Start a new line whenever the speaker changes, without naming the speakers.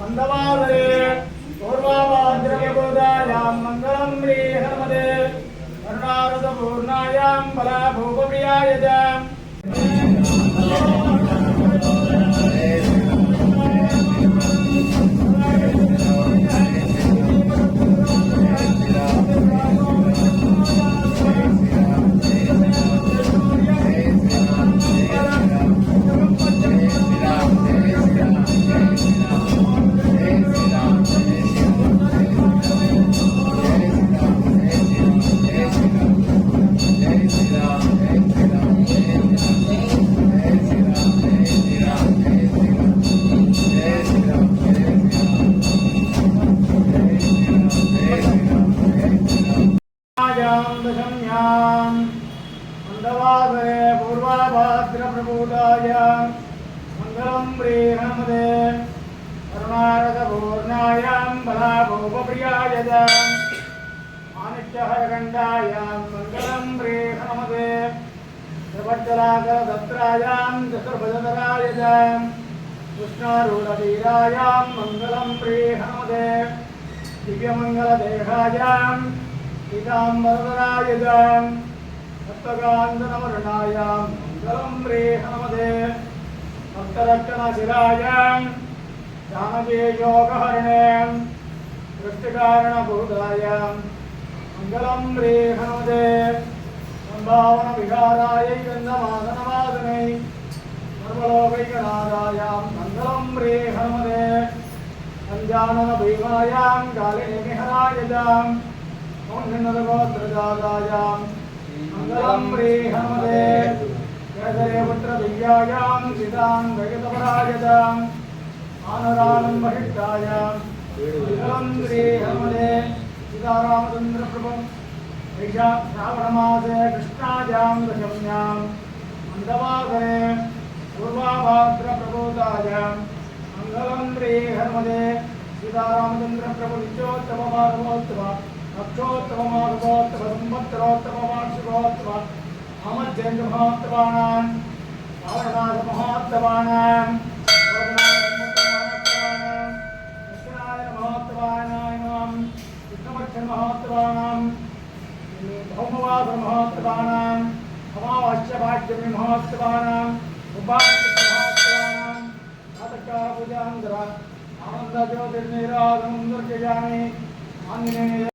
मंदवादरे पूर्वाभाद्रमबोधायां मंगलं श्रीहनुमते करुणारसपूर्णायां बलाभूपप्रियाय च मंदवादरे पूर्वाभाद्रप्रबोधायां मंगलं श्रीहनुमते करुणारसपूर्णायां बलाभूपप्रियाय च माणिक्यहरगण्डायां मंगलं श्रीहनुमते प्रपञ्चलाकरदत्रायां चतुर्भुजधराय च कृष्णारूढवीरायां मंगलं श्रीहनुमते दिव्यमङ्गलदेहायां पीताम्बरधराय च सप्तकान्तनवर्णायां मङ्गलं श्रीहनुमते भक्तरक्षणशिरायां जानकीयोगहरणे वृष्टिकारणभूतायां मङ्गलं श्रीहनुमते सम्भावनविहाराय गन्धमादनवादनै सर्वलोकैकनाथायां मङ्गलं श्रीहनुमते सञ्जाननभीमायां कालिनीहराय च गोत्रजातायां मंगलं श्रीहनुमते केसरीपुत्रदिव्यायां सीतां वैगतपरायतां आनरानं महिष्ठायां मंगलं श्रीहनुमते सीतारामचन्द्रप्रभु श्रावणमासे कृष्णायां दशम्यां मन्दवासरे पूर्वाभाद्रप्रबोधायां मंगलं श्रीहनुमते सीतारामचन्द्रप्रभु नित्योत्तममाधवोत्तम अक्षोत्तममाधवोत्तम संवत्सरोत्तमवार्षिकोत्तम अमध्येन्द्रमहोत्तमानां श्रावणमासमहोत्तमानां दक्षिणायनमहोत्तमानां कृष्णपक्षमहोत्तमानां भौमवासमहोत्तमानां अमावास्यभाग्यमहोत्तमानां उपासमहोत्तमानां प्रातःकालपूजां आनन्दज्योतिर्निरागं दर्शयामि आञ्जनेय